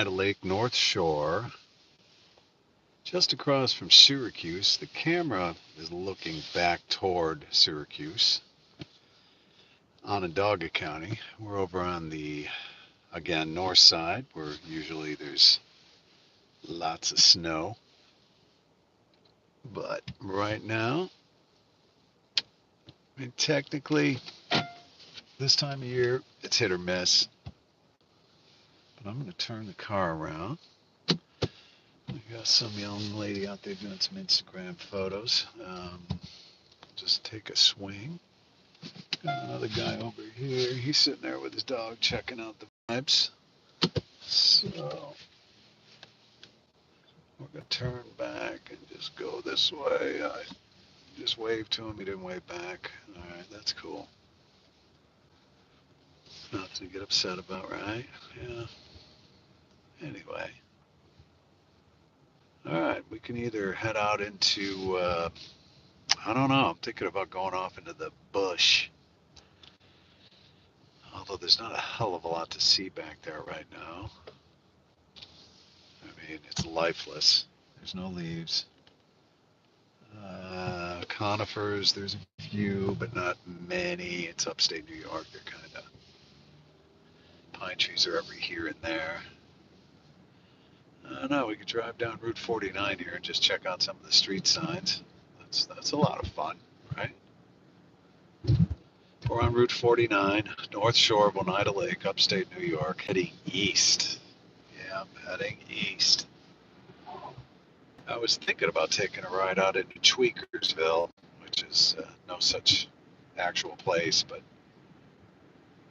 Oneida Lake, North Shore, just across from Syracuse. The camera is looking back toward Syracuse, Onondaga County. We're over on the, again, north side, where usually there's lots of snow. But right now, I mean, technically, this time of year, it's hit or miss. But I'm going to turn the car around. We got some young lady out there doing some Instagram photos. Just take a swing. Got another guy over here. He's sitting there with his dog checking out the vibes. So we're going to turn back and just go this way. I just waved to him. He didn't wave back. All right, that's cool. Nothing to get upset about, right? Yeah. Anyway. All right, we can either head out into, I don't know, I'm thinking about going off into the bush. Although there's not a hell of a lot to see back there right now. I mean, it's lifeless. There's no leaves. Conifers, there's a few, but not many. It's upstate New York. They're kind of, pine trees are every here and there. I don't know, we could drive down Route 49 here and just check out some of the street signs. That's a lot of fun, right? We're on Route 49, North Shore of Oneida Lake, upstate New York, heading east. Yeah, I'm heading east. I was thinking about taking a ride out into Tweakersville, which is no such actual place, but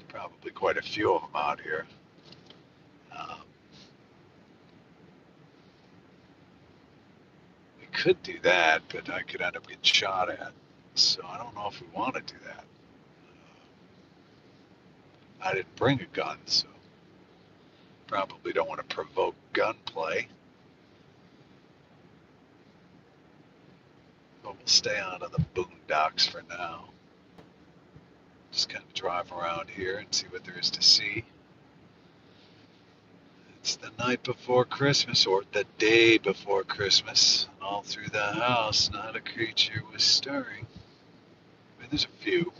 probably quite a few of them out here. We could do that, but I could end up getting shot at. So I don't know if we want to do that. I didn't bring a gun, so probably don't want to provoke gunplay. But we'll stay out of the boondocks for now. Just kind of drive around here and see what there is to see. It's the night before Christmas, or the day before Christmas. All through the house, not a creature was stirring. I mean, there's a few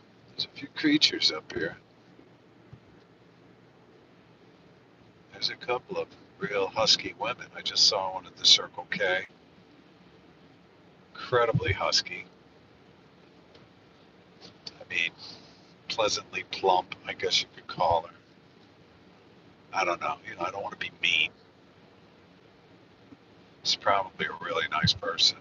creatures up here. There's a couple of real husky women. I just saw one at the Circle K. Incredibly husky. I mean, pleasantly plump, I guess you could call her. I don't know. I don't want to be mean. She's probably a really nice person.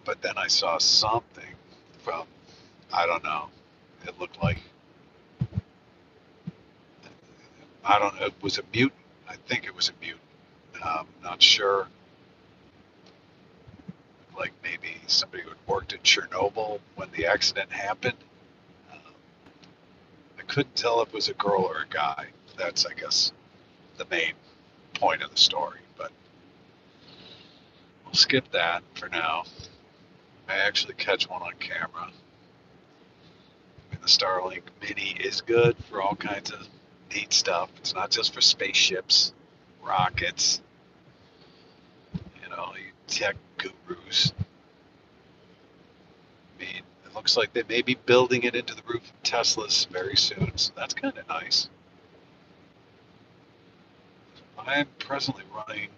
But then I saw something from, I don't know, it looked like, I don't know, it was a mutant. I think it was a mutant. Not sure. Like maybe somebody who had worked at Chernobyl when the accident happened. I couldn't tell if it was a girl or a guy. That's, I guess, the main point of the story. But we'll skip that for now. I actually catch one on camera. I mean, the Starlink Mini is good for all kinds of neat stuff. It's not just for spaceships, rockets, you tech gurus. I mean, it looks like they may be building it into the roof of Teslas very soon, so that's kind of nice. I'm presently running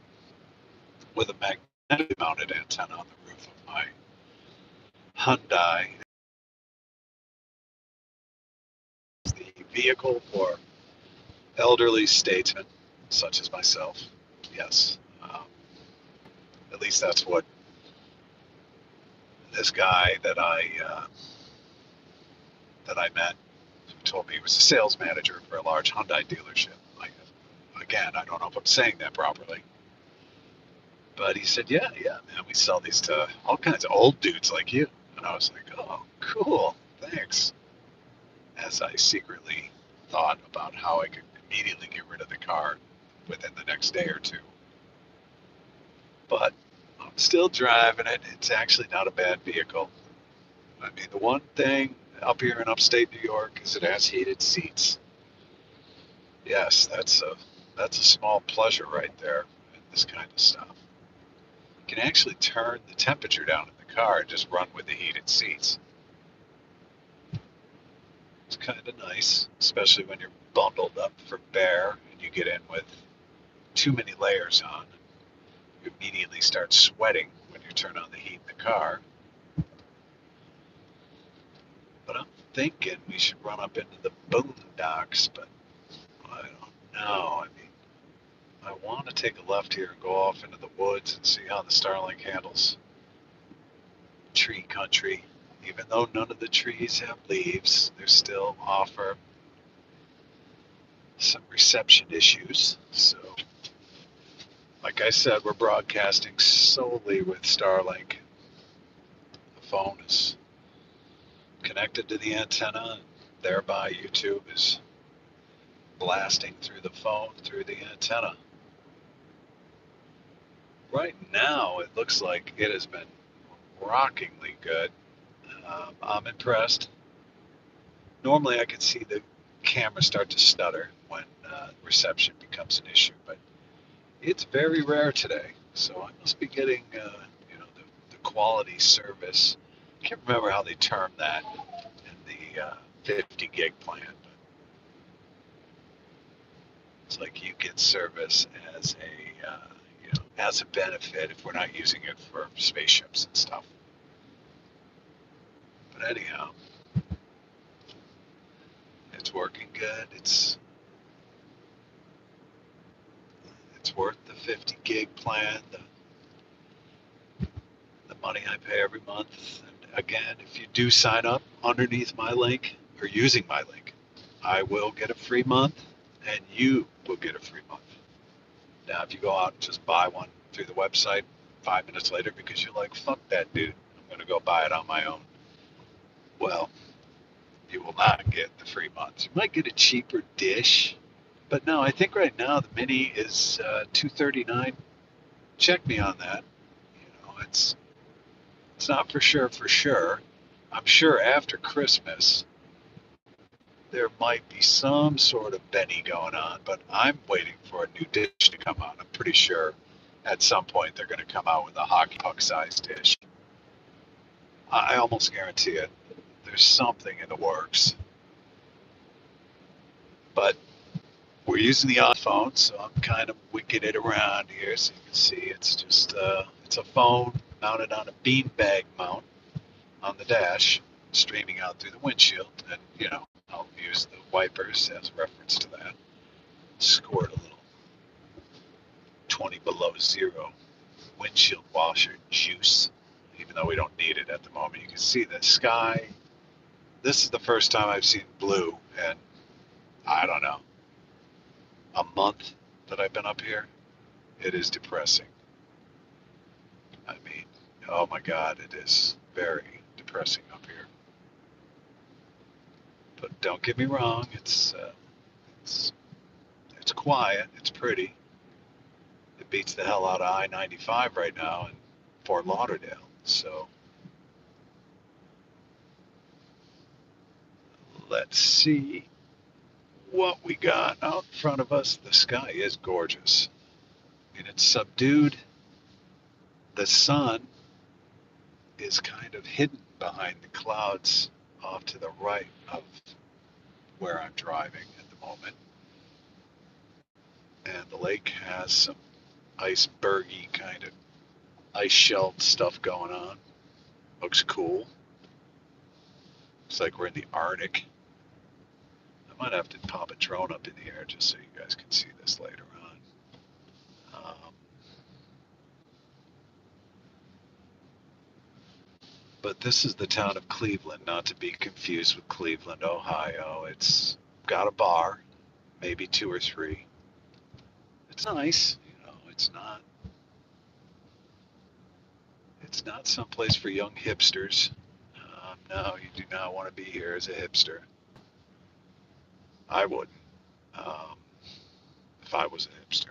with a magnetically mounted antenna on the roof of my Hyundai. It's the vehicle for elderly statesmen such as myself. Yes. At least that's what this guy that I met told me. He was a sales manager for a large Hyundai dealership. Again, I don't know if I'm saying that properly. But he said, yeah, man, we sell these to all kinds of old dudes like you. And I was like, oh, cool, thanks. As I secretly thought about how I could immediately get rid of the car within the next day or two. But I'm still driving it. It's actually not a bad vehicle. I mean, the one thing up here in upstate New York is it has heated seats. Yes, that's a small pleasure right there in this kind of stuff. You can actually turn the temperature down in the car and just run with the heated seats. It's kind of nice, especially when you're bundled up for bear and you get in with too many layers on. You immediately start sweating when you turn on the heat in the car. But I'm thinking we should run up into the boondocks, but I don't know. I mean, I want to take a left here and go off into the woods and see how the Starlink handles tree country. Even though none of the trees have leaves, they still offer some reception issues. So, like I said, we're broadcasting solely with Starlink. The phone is connected to the antenna, and thereby YouTube is blasting through the phone through the antenna. Right now, it looks like it has been rockingly good. I'm impressed. Normally, I can see the camera start to stutter when reception becomes an issue, but it's very rare today. So I must be getting, the quality service. I can't remember how they term that in the 50 gig plan. But it's like you get service as as a benefit if we're not using it for spaceships and stuff. But anyhow, it's working good. It's worth the 50 gig plan, the money I pay every month. And again, if you do sign up underneath my link or using my link, I will get a free month and you will get a free month. Now, if you go out and just buy one through the website 5 minutes later because you're like, fuck that dude, I'm going to go buy it on my own, well, you will not get the free month. You might get a cheaper dish, but no, I think right now the mini is $239. Check me on that. It's not for sure. I'm sure after Christmas there might be some sort of Benny going on, but I'm waiting for a new dish to come out. I'm pretty sure at some point they're going to come out with a hockey puck sized dish. I almost guarantee it. There's something in the works. But we're using the iPhone, so I'm kind of wicking it around here so you can see it's just it's a phone mounted on a beanbag mount on the dash, streaming out through the windshield, and I'll use the wipers as a reference to that. Squirt a little 20 below zero windshield washer juice, even though we don't need it at the moment. You can see the sky. This is the first time I've seen blue in, I don't know, a month that I've been up here. It is depressing. I mean, oh my God, it is very depressing up here. But don't get me wrong, it's quiet, it's pretty. It beats the hell out of I-95 right now in Fort Lauderdale. So let's see what we got out in front of us. The sky is gorgeous. I mean, it's subdued. The sun is kind of hidden behind the clouds off to the right of where I'm driving at the moment. And the lake has some icebergy kind of ice shelf stuff going on. Looks cool. Looks like we're in the Arctic. I might have to pop a drone up in the air just so you guys can see this later on. But this is the town of Cleveland, not to be confused with Cleveland, Ohio. It's got a bar, maybe two or three. It's nice, it's not someplace for young hipsters. No, you do not want to be here as a hipster. I wouldn't, um, if I was a hipster.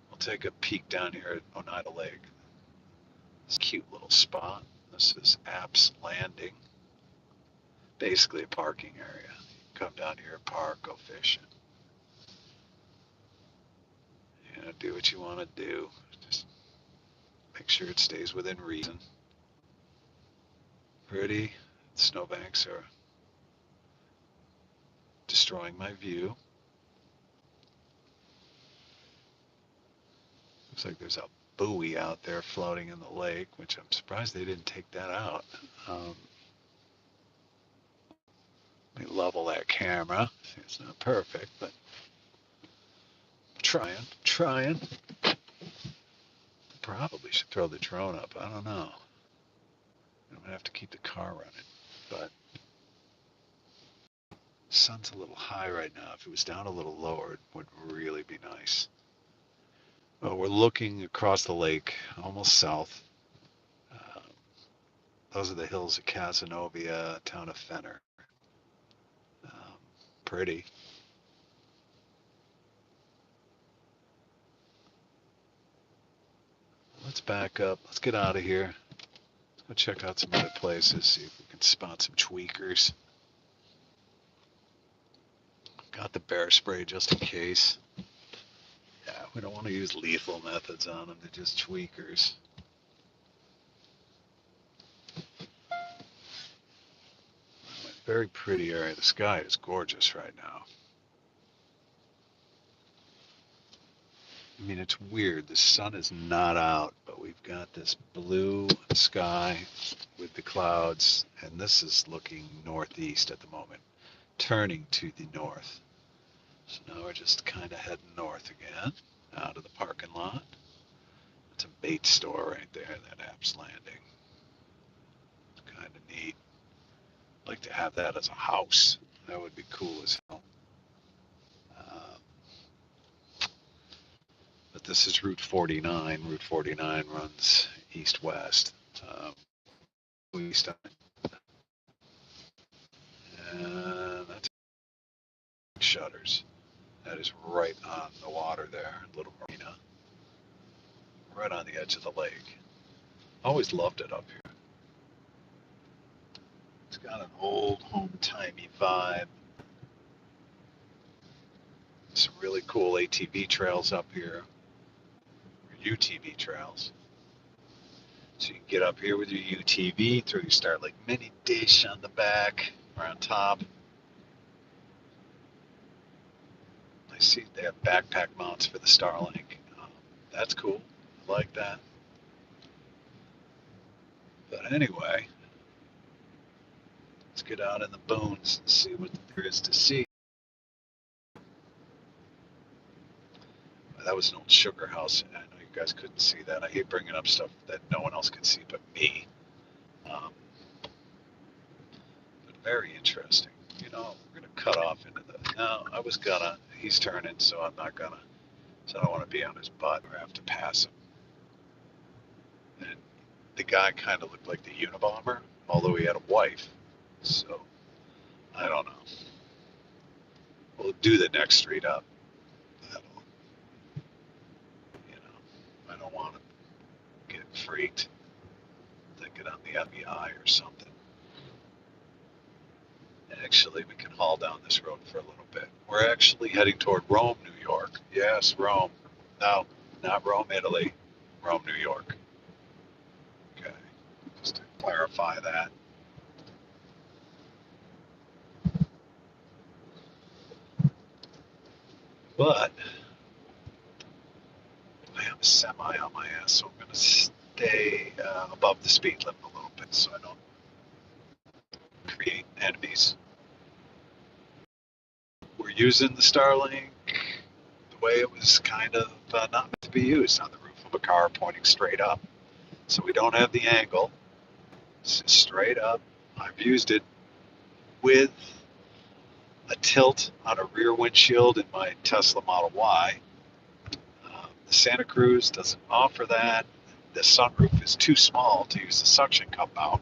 We'll take a peek down here at Oneida Lake. It's a cute little spot. This is Apps Landing. basically a parking area. Come down here, park, go fishing. You know, do what you want to do. Just make sure it stays within reason. Pretty. Snowbanks are destroying my view. Looks like there's a buoy out there floating in the lake, which I'm surprised they didn't take that out. Let me level that camera. It's not perfect, but trying. Probably should throw the drone up. I don't know. I'm gonna have to keep the car running, but the sun's a little high right now. If it was down a little lower, it would really be nice. Well, we're looking across the lake, almost south. Those are the hills of Cazenovia, town of Fenner. Pretty. Let's back up. Let's get out of here. Let's go check out some other places, see if we can spot some tweakers. Got the bear spray just in case. Yeah, we don't want to use lethal methods on them. They're just tweakers. Very pretty area. The sky is gorgeous right now. I mean, it's weird. The sun is not out, but we've got this blue sky with the clouds, and this is looking northeast at the moment, turning to the north. So now we're just kind of heading north again, out of the parking lot. It's a bait store right there, that Apps Landing. It's kind of neat. I'd like to have that as a house. That would be cool as hell. But this is Route 49. Route 49 runs east-west. East. And that's Shutters. That is right on the water there. Little marina. Right on the edge of the lake. Always loved it up here. It's got an old, home-timey vibe. Some really cool ATV trails up here. UTV trails. So you can get up here with your UTV, throw your Starlink mini dish on the back or on top. I see they have backpack mounts for the Starlink. That's cool. I like that. But anyway, let's get out in the boons and see what there is to see. That was an old sugar house. I know you guys couldn't see that. I hate bringing up stuff that no one else can see but me. But very interesting. You know, we're going to cut off into the... No, I was gonna. He's turning, so I'm not gonna. So I don't want to be on his butt or have to pass him. And the guy kind of looked like the Unabomber, although he had a wife. So, I don't know. We'll do the next street up. I don't want to get freaked, thinking I'm the FBI or something. Actually, we can haul down this road for a little bit. We're actually heading toward Rome, New York. Yes, Rome. No, not Rome, Italy. Rome, New York. Okay, just to clarify that. But I have a semi on my ass, so I'm going to stay above the speed limit a little bit so I don't create enemies. We're using the Starlink the way it was kind of not meant to be used, on the roof of a car pointing straight up. So we don't have the angle. It's straight up. I've used it with a tilt on a rear windshield in my Tesla Model Y. The Santa Cruz doesn't offer that. The sunroof is too small to use the suction cup mount.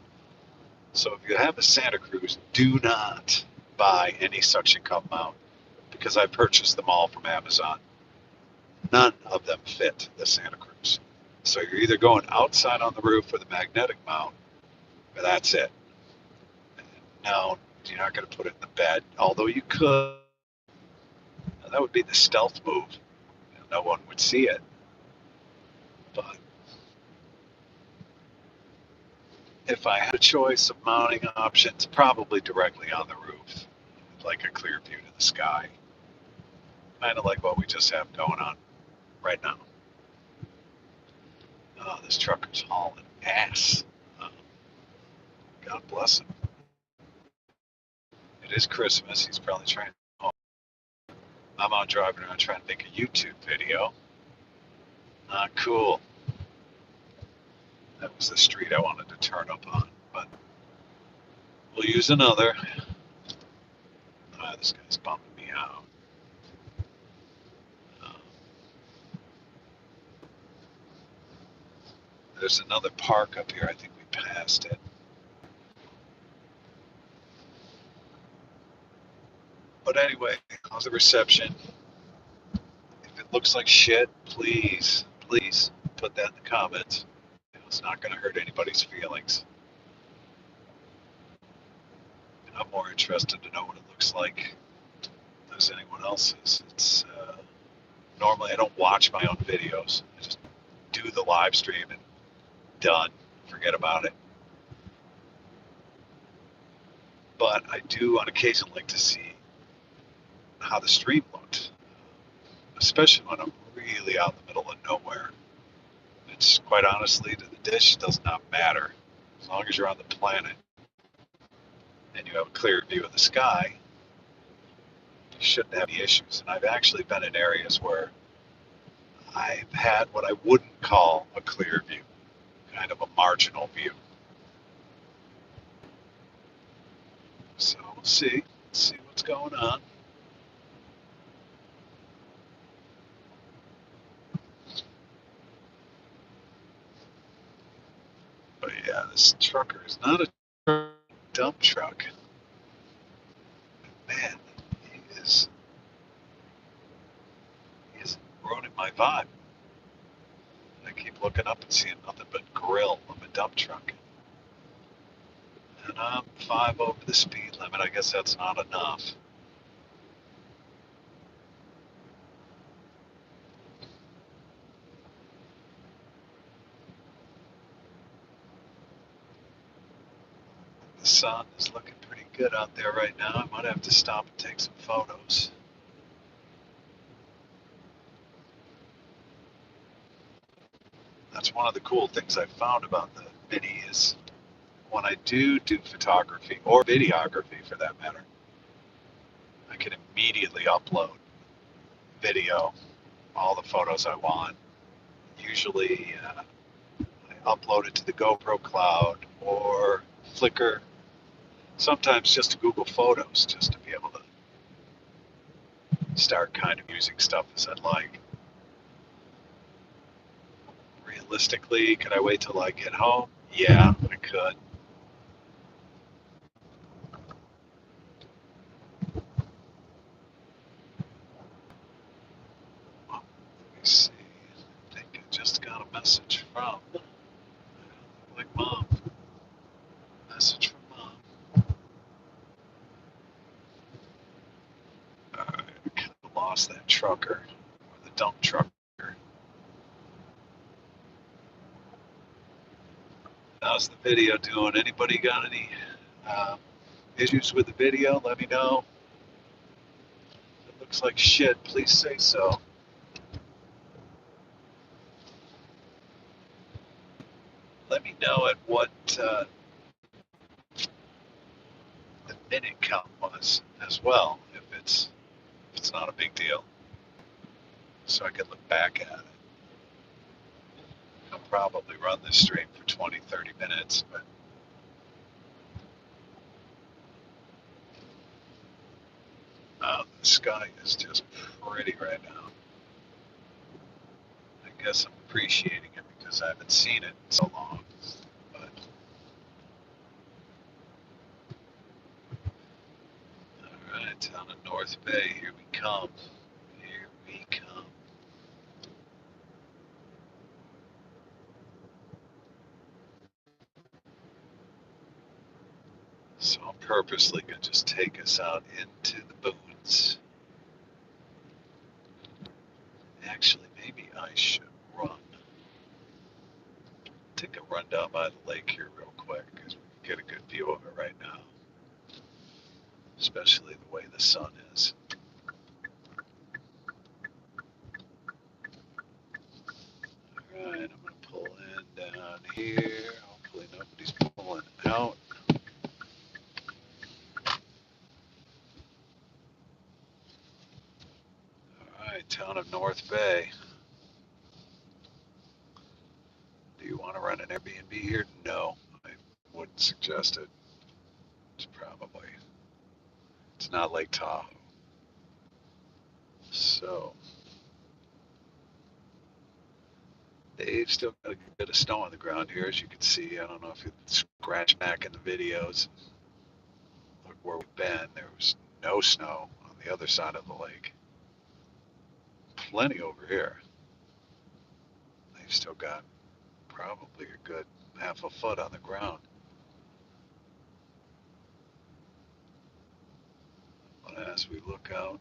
So if you have a Santa Cruz, do not buy any suction cup mount, because I purchased them all from Amazon. None of them fit the Santa Cruz. So you're either going outside on the roof with a magnetic mount, or that's it. Now, You're not going to put it in the bed, although you could. That would be the stealth move. No one would see it. But if I had a choice of mounting options, probably directly on the roof, like a clear view to the sky. Kind of like what we just have going on right now. Oh, this trucker's hauling ass. Oh, God bless him. It is Christmas. He's probably trying. Oh, I'm out driving around trying to make a YouTube video. Not cool. That was the street I wanted to turn up on, but we'll use another. This guy's bumming me out. Uh, there's another park up here. I think we passed it. But anyway, how's the reception? If it looks like shit, please, please put that in the comments. It's not going to hurt anybody's feelings. I'm more interested to know what it looks like as anyone else's. It's normally I don't watch my own videos. I just do the live stream and done. Forget about it. But I do on occasion like to see how the stream looked, especially when I'm really out in the middle of nowhere. It's quite honestly, the dish does not matter as long as you're on the planet and you have a clear view of the sky. You shouldn't have any issues. And I've actually been in areas where I've had what I wouldn't call a clear view, kind of a marginal view. So we'll see. Let's see what's going on. But yeah, this trucker is not a dump truck. Man, he is ruining my vibe. I keep looking up and seeing nothing but grill of a dump truck. And I'm 5 over the speed limit. I guess that's not enough. The sun is looking pretty good out there right now. I might have to stop and take some photos. That's one of the cool things I found about the Mini is when I do photography, or videography for that matter, I can immediately upload video, all the photos I want. Usually I upload it to the GoPro cloud or Flickr, sometimes just to Google Photos, just to be able to start kind of using stuff as I'd like. Realistically, could I wait till I get home? Yeah, I could. Well, let me see. I think I just got a message from, like, Mom. Message from Mom. Alright, I kind of lost that trucker, or the dump trucker. How's the video doing? Anybody got any issues with the video? Let me know. If it looks like shit, please say so. Let me know at what the minute count was as well, if it's not a big deal, so I can look back at it. I'll probably run this stream for 20-30 minutes, but the sky is just pretty right now. I guess I'm appreciating it because I haven't seen it in so long. But all right, down in North Bay, here we come. Here we come. So I'm purposely going to just take us out into the boons. Actually, maybe I should run. Take a run down by the lake here real quick because we can get a good view of it right now, especially the way the sun is. All right, I'm going to pull in down here. Hopefully nobody's pulling out. All right, town of North Bay. Do you want to run an Airbnb here? No, I wouldn't suggest it. It's not Lake Tahoe. So, they've still got a good bit of snow on the ground here, as you can see. I don't know if you scratch back in the videos. Look where we've been. There was no snow on the other side of the lake. Plenty over here. They've still got probably a good half a foot on the ground. But as we look out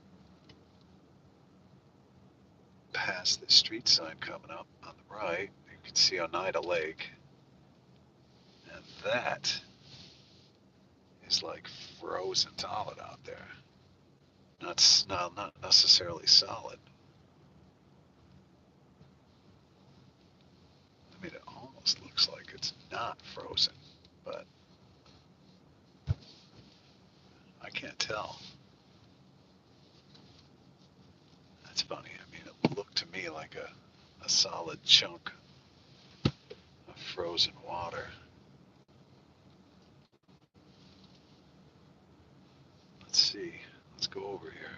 past the street sign coming up on the right, you can see Oneida Lake. And that is like frozen solid out there. Not necessarily solid. I mean, it almost looks like it's not frozen, but I can't tell. That's funny. I mean, it looked to me like a solid chunk of frozen water. Let's see. Let's go over here.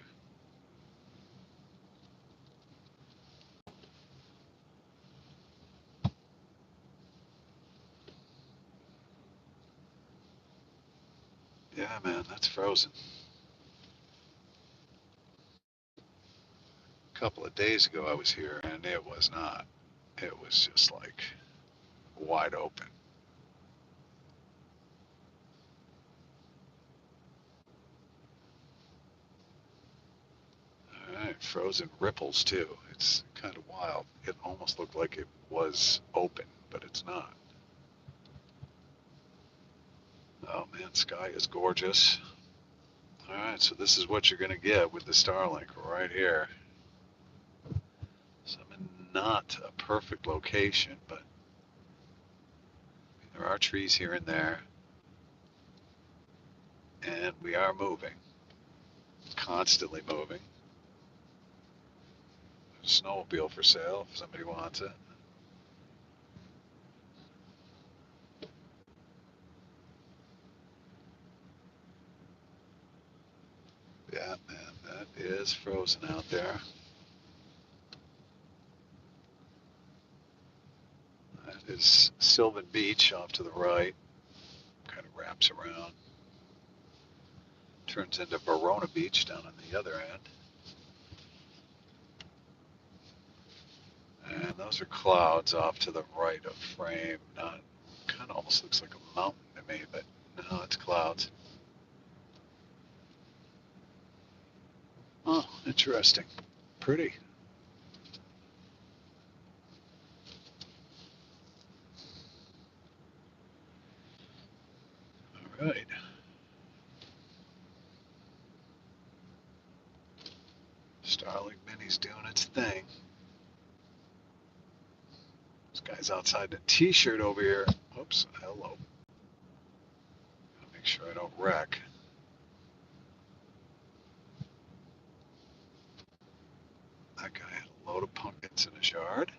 Yeah, man, that's frozen. A couple of days ago I was here and it was not. It was just like wide open. All right, frozen ripples too. It's kind of wild. It almost looked like it was open, but it's not. Oh man, sky is gorgeous. All right, so this is what you're going to get with the Starlink right here. So I'm in not a perfect location, but there are trees here and there, and we are moving, constantly moving. There's a snowmobile for sale if somebody wants it. Yeah, man, that is frozen out there. That is Sylvan Beach off to the right. Kind of wraps around. Turns into Verona Beach down on the other end. And those are clouds off to the right of frame. Not kind of almost looks like a mountain to me, but no, it's clouds. Oh, interesting. Pretty. All right. Starlink Mini's doing its thing. This guy's outside in a t-shirt over here. Oops, hello. Gotta make sure I don't wreck. That guy had a load of pumpkins in his yard.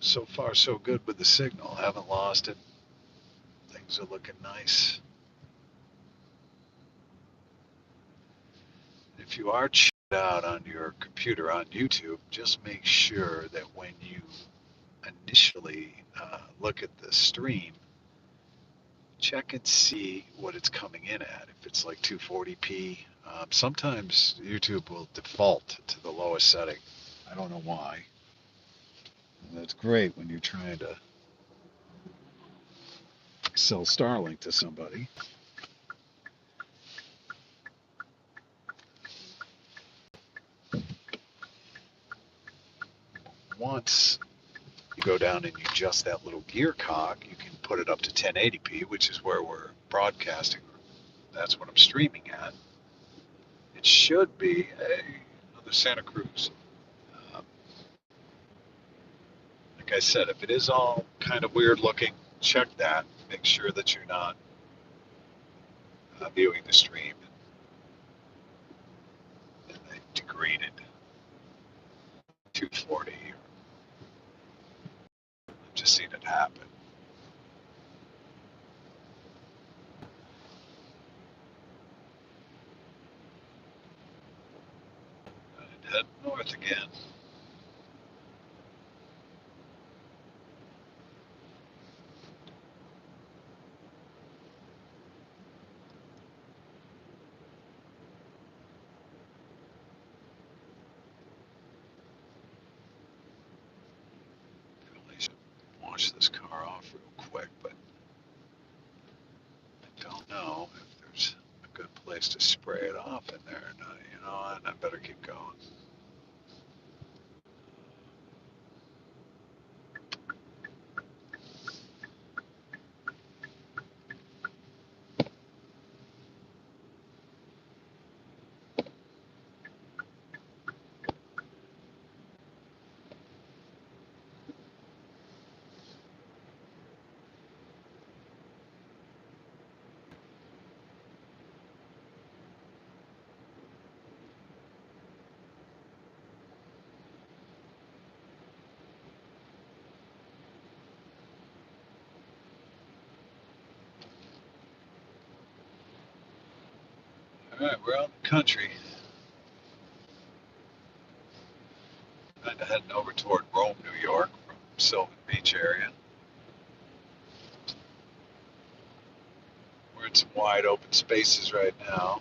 So far, so good with the signal. Haven't lost it. Things are looking nice. If you are checked out on your computer on YouTube, just make sure that when you initially look at the stream, check and see what it's coming in at. If it's like 240p, sometimes YouTube will default to the lowest setting. I don't know why. And that's great when you're trying to sell Starlink to somebody. Once you go down and you adjust that little gear cog, you can put it up to 1080p, which is where we're broadcasting. That's what I'm streaming at. It should be another Santa Cruz. Um, like I said, if it is all kind of weird looking, check that. Make sure that you're not viewing the stream in the degraded 240. I've just seen it happen. And head north again. Probably should wash this car off real quick, but I don't know if there's a good place to spray it off in there. No, you know what? I better keep going. All right, we're out in the country. Kind of heading over toward Rome, New York from Sylvan Beach area. We're in some wide open spaces right now,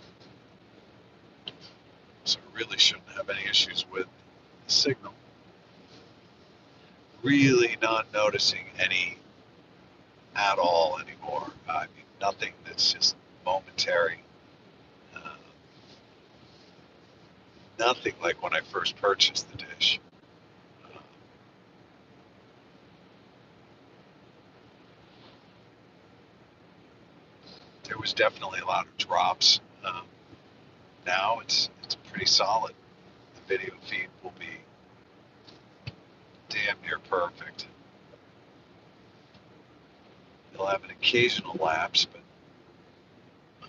so we really shouldn't have any issues with the signal. Really not noticing any at all anymore. I mean, nothing that's just momentary. Uh, Nothing like when I first purchased the dish. Uh, there was definitely a lot of drops. Now it's pretty solid. The video feed will be damn near perfect. You'll have an occasional lapse, but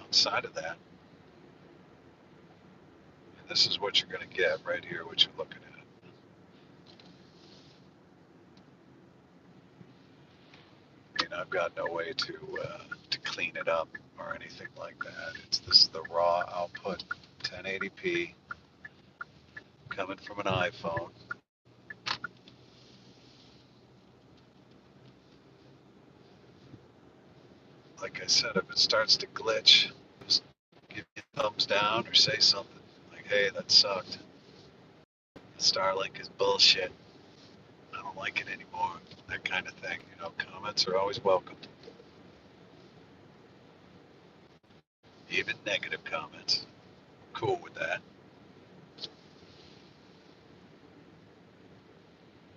outside of that, and this is what you're going to get right here, what you're looking at. I mean, I've got no way to clean it up or anything like that. This is the raw output, 1080p, coming from an iPhone. Like I said, if it starts to glitch, just give me a thumbs down or say something like, "Hey, that sucked. Starlink is bullshit. I don't like it anymore." That kind of thing. You know, comments are always welcome. Even negative comments. Cool with that.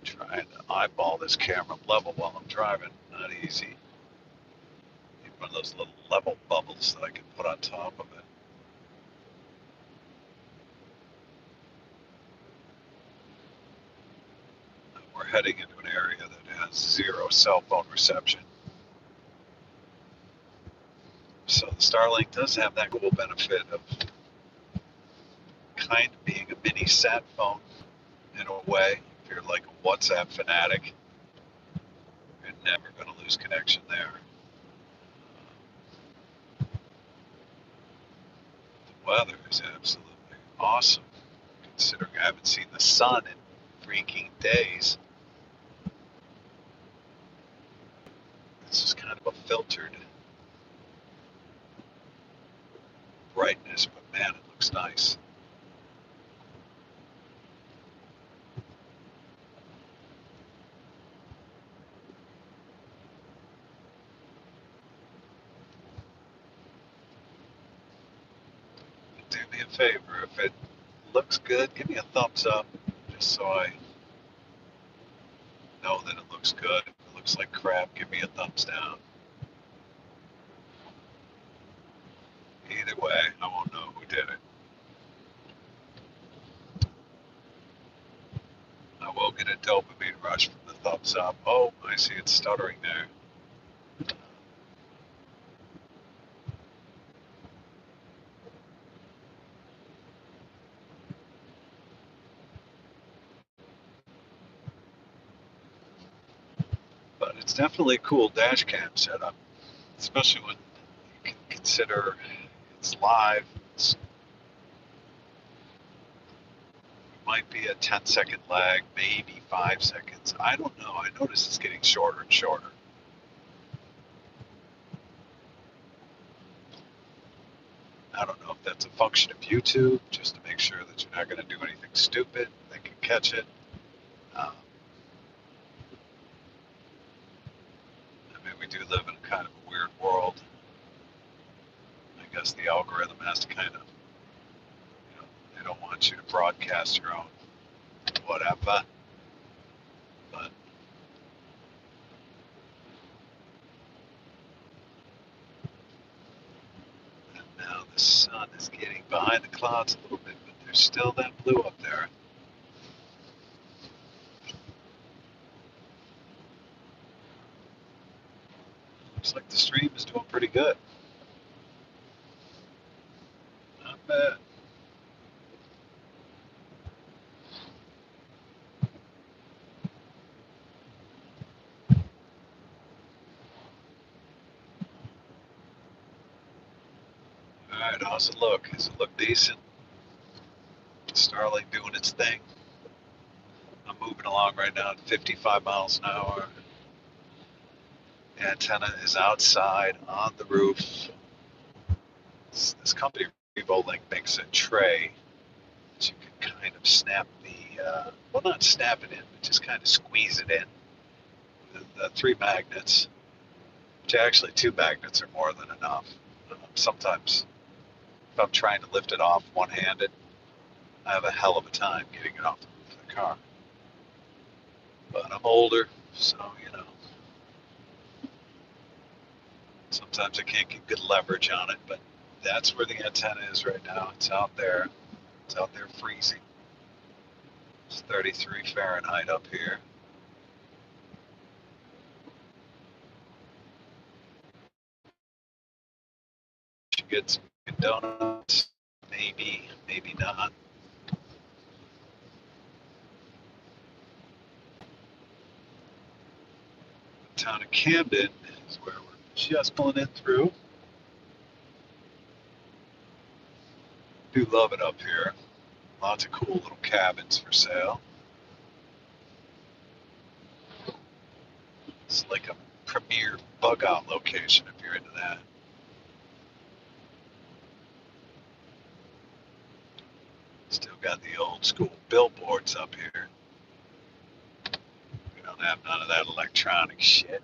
Trying to eyeball this camera level while I'm driving. Not easy. Need one of those little level bubbles that I can put on top of it. We're heading into an area that has zero cell phone reception. So the Starlink does have that cool benefit of kind of being a mini sat phone in a way. If you're like a WhatsApp fanatic, you're never going to lose connection there. The weather is absolutely awesome, considering I haven't seen the sun in freaking days. This is kind of a filtered brightness, but man, it looks nice. a favor. If it looks good, give me a thumbs up, just so I know that it looks good. If it looks like crap, give me a thumbs down. Either way, I won't know who did it. I will get a dopamine rush from the thumbs up. Oh, I see it stuttering there. But it's definitely a cool dash cam setup, especially when you can consider it's live. It might be a 10-second lag, maybe 5 seconds. I don't know. I notice it's getting shorter and shorter. I don't know if that's a function of YouTube, just to make sure that you're not going to do anything stupid. They can catch it. Um, I mean, we do live in kind of a weird world. I guess the algorithm has to kind of, they don't want you to broadcast your own whatever. But now the sun is getting behind the clouds a little bit, but there's still that blue up there. Looks like the stream is doing pretty good. Not bad. All right, how's it look? Does it look decent? Starlink doing its thing. I'm moving along right now at 55 miles an hour. The antenna is outside on the roof. This company, RevoLink, makes a tray that you can kind of snap well, not snap it in, but just kind of squeeze it in. The 3 magnets, which actually 2 magnets are more than enough. Sometimes if I'm trying to lift it off one-handed, I have a hell of a time getting it off the roof of the car. But I'm older, so, sometimes I can't get good leverage on it, but that's where the antenna is right now. It's out there. It's out there freezing. It's 33 Fahrenheit up here. Should get some donuts. Maybe, maybe not. The town of Camden is where we're just pulling in through. Do love it up here. Lots of cool little cabins for sale. It's like a premier bug out location if you're into that. Still got the old school billboards up here. We don't have none of that electronic shit.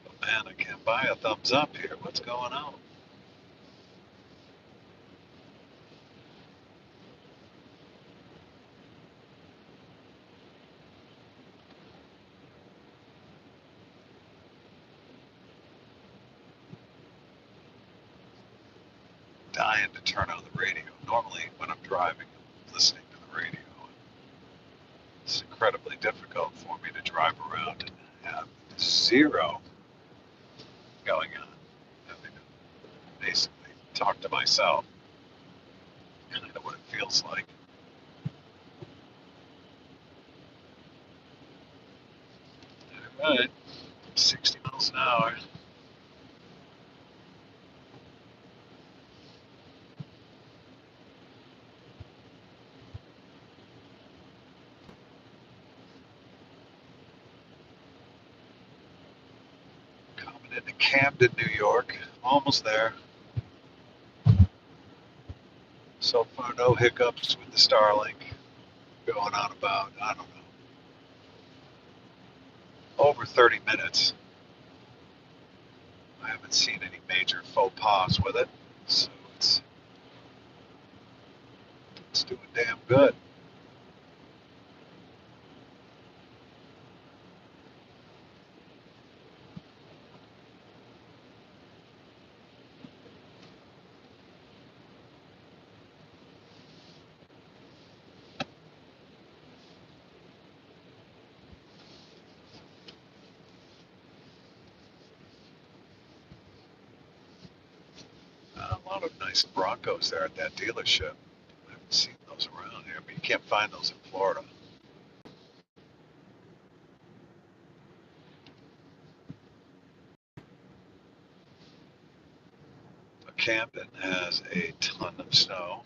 But man, I can't buy a thumbs up here. What's going on? Dying to turn on the radio. Normally, when I'm driving, I'm listening to the radio. It's incredibly difficult for me to drive around and have zero going on. I mean, basically, talk to myself, and I know what it feels like. All right, 60 miles an hour. Coming into Camden, New York. Almost there. So far, no hiccups with the Starlink. Going on about, I don't know, over 30 minutes. I haven't seen any major faux pas with it. So it's doing damn good. A lot of nice Broncos there at that dealership. I haven't seen those around here, but you can't find those in Florida. Camden has a ton of snow.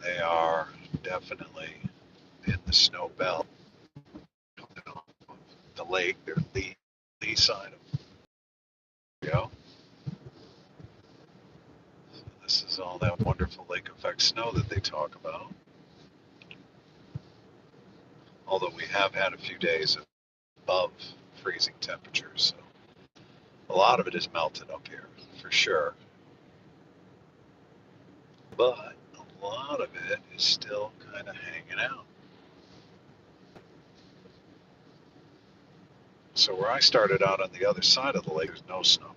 They are definitely in the snow belt. The lake, their lee side of Rio. So this is all that wonderful lake effect snow that they talk about. Although we have had a few days above freezing temperatures, so a lot of it is melted up here for sure. But a lot of it is still kind of hanging out. So where I started out on the other side of the lake, there's no snow.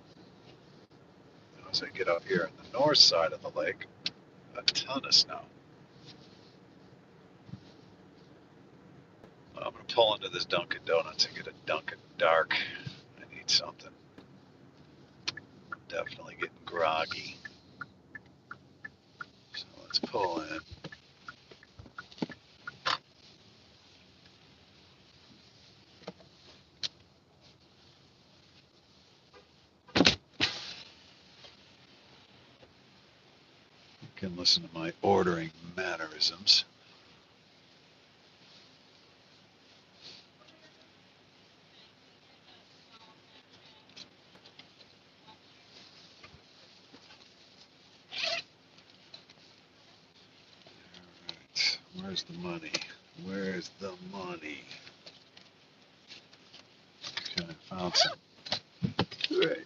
As I get up here on the north side of the lake, a ton of snow. I'm going to pull into this Dunkin' Donuts and get a Dunkin' Dark. I need something. Definitely getting groggy. So let's pull in. You can listen to my ordering mannerisms. Alright, where's the money? Where's the money? Okay, I found some. Great.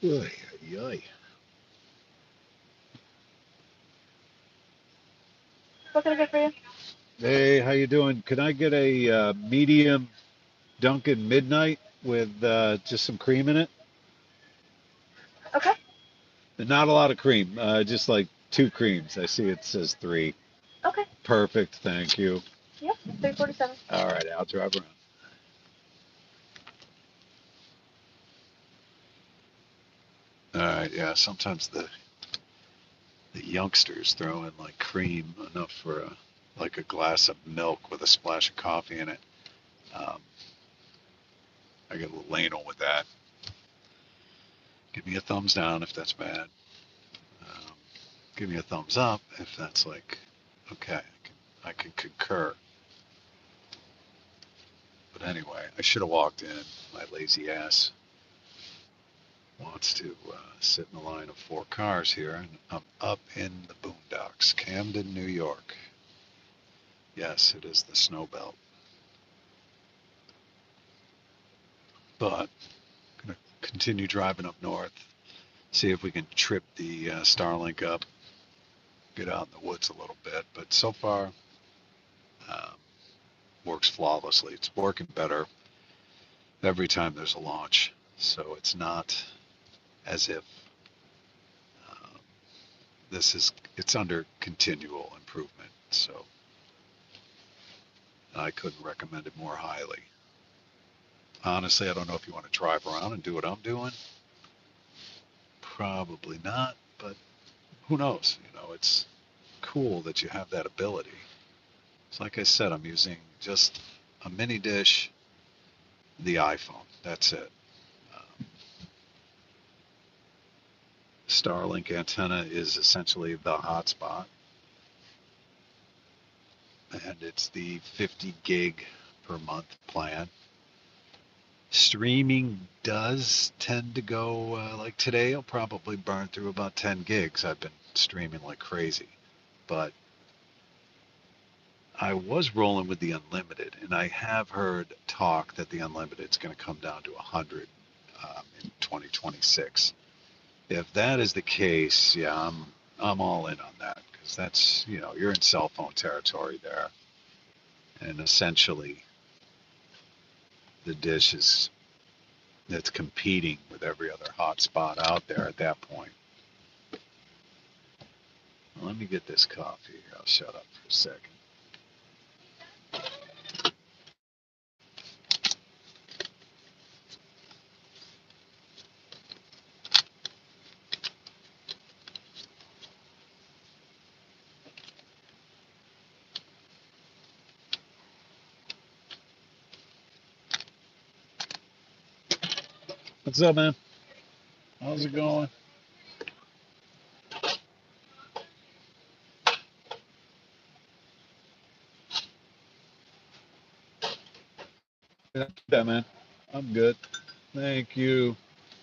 Oy, oy, oy. What can I get for you? Hey, how you doing? Can I get a medium Dunkin' Midnight with just some cream in it? Okay. Not a lot of cream, just like two creams. I see it says three. Okay. Perfect, thank you. Yep. 347. All right, I'll drive around. All right, yeah. Sometimes the youngsters throw in like cream enough for like a glass of milk with a splash of coffee in it. Um, I get a little anal with that. Give me a thumbs down if that's bad. Um, Give me a thumbs up if that's like okay. I can concur. But anyway, I should have walked in. My lazy ass wants to sit in a line of four cars here, and I'm up in the boondocks, Camden, New York. Yes, it is the snow belt. But I'm going to continue driving up north, see if we can trip the Starlink up, get out in the woods a little bit. But so far, um, works flawlessly. It's working better every time there's a launch. So it's not as if um, it's under continual improvement. So I couldn't recommend it more highly. Honestly, I don't know if you want to drive around and do what I'm doing. Probably not, but who knows? You know, it's cool that you have that ability. So like I said, I'm using just a mini dish the iPhone. That's it. Starlink antenna is essentially the hotspot, and it's the 50 gig per month plan. Streaming does tend to go, like today, I'll probably burn through about 10 gigs. I've been streaming like crazy. But I was rolling with the unlimited, and I have heard talk that the unlimited is going to come down to 100 in 2026. If that is the case, yeah, I'm all in on that because that's, you're in cell phone territory there, and essentially the dish is that's competing with every other hotspot out there at that point. Well, let me get this coffee here. I'll shut up for a second. What's up, man? How's it going? Yeah, man. I'm good. Thank you.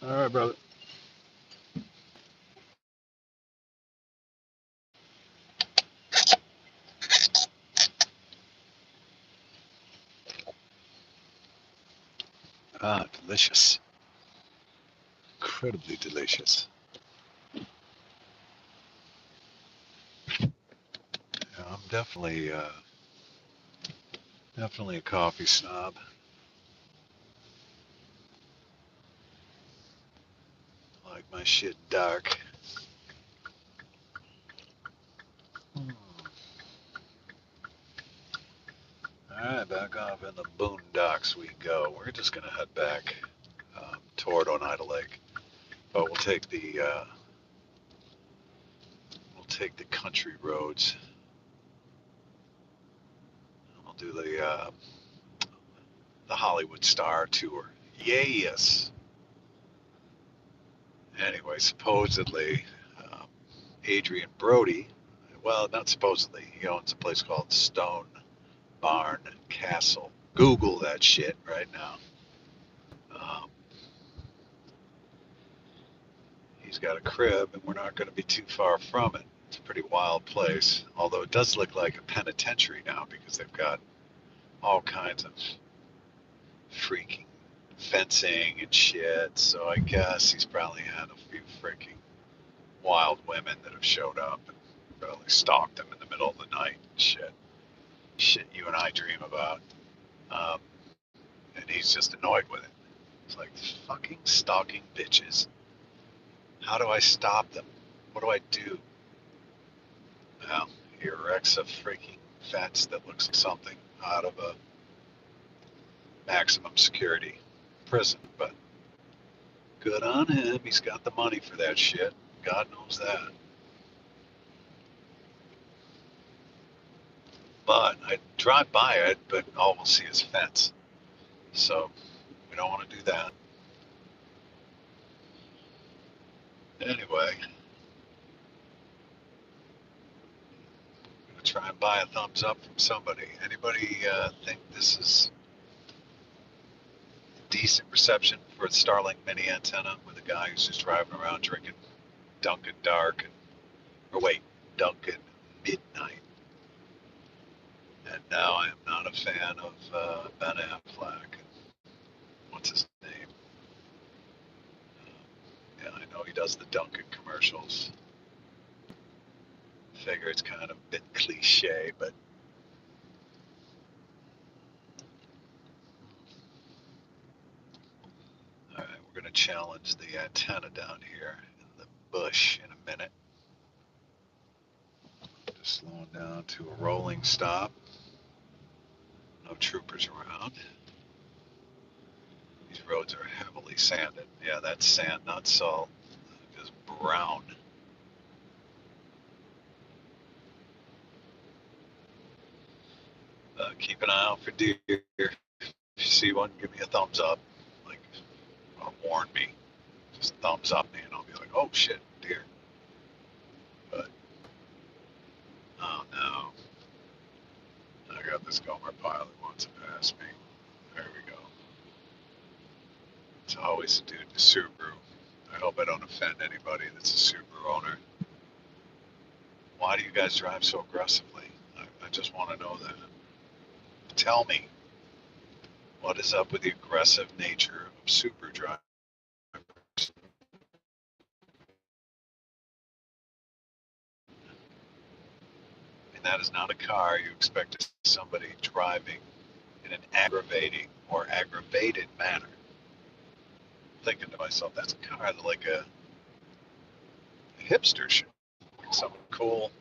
All right, brother. Ah, delicious. Incredibly delicious. Yeah, I'm definitely a coffee snob. I like my shit dark. Hmm. All right, back off in the boondocks we go. We're just gonna head back toward Oneida Lake, but we'll take the country roads. We'll do the Hollywood Star tour. Yes. Anyway, supposedly, um, Adrian Brody, well, not supposedly, he owns a place called Stone Barn Castle. Google that shit right now. Um, he's got a crib, and we're not going to be too far from it. It's a pretty wild place, although it does look like a penitentiary now because they've got all kinds of freaking fencing and shit. So I guess he's probably had a few freaking wild women that have showed up and probably stalked him in the middle of the night. Shit you and I dream about. Um, and he's just annoyed with it. It's like fucking stalking bitches. How do I stop them? What do I do? Well, he erects a freaking fence that looks like something out of a maximum security prison. But good on him. He's got the money for that shit. God knows that. But I drive by it, but all we'll see is fence. So we don't want to do that. Anyway, I'm gonna try and buy a thumbs up from somebody. Anybody think this is decent reception for a Starlink mini antenna with a guy who's just driving around drinking Dunkin' Dark, or wait, Dunkin' Midnight? And now I am not a fan of Ben Affleck. What's his name? Yeah, I know he does the Dunkin' commercials. Figure it's kind of a bit cliche, but all right, we're going to challenge the antenna down here in the bush in a minute. Just slowing down to a rolling stop. No troopers around. These roads are heavily sanded. Yeah, that's sand, not salt. It's brown. Keep an eye out for deer. If you see one, give me a thumbs up, like, or warn me. Just thumbs up me, and I'll be like, oh shit, deer. But, oh no. I got this Gomer pile that wants to pass me. There we go. It's always a dude in a Subaru. I hope I don't offend anybody that's a Subaru owner. Why do you guys drive so aggressively? I just want to know that. Tell me, what is up with the aggressive nature of Subaru drivers? And that is not a car you expect to see somebody driving in an aggravating or aggravated manner. Thinking to myself, that's a car that like a hipster should, like someone cool,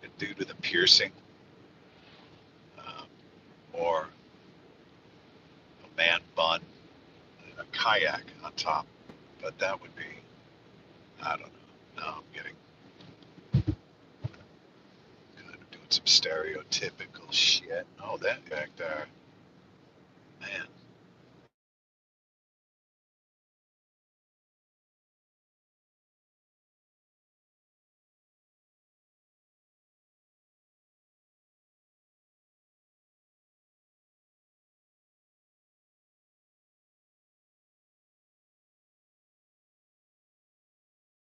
a dude with a piercing, um, or a man bun and a kayak on top. But that would be, I don't know. No, I'm getting kind of doing some stereotypical shit. Oh, that back there.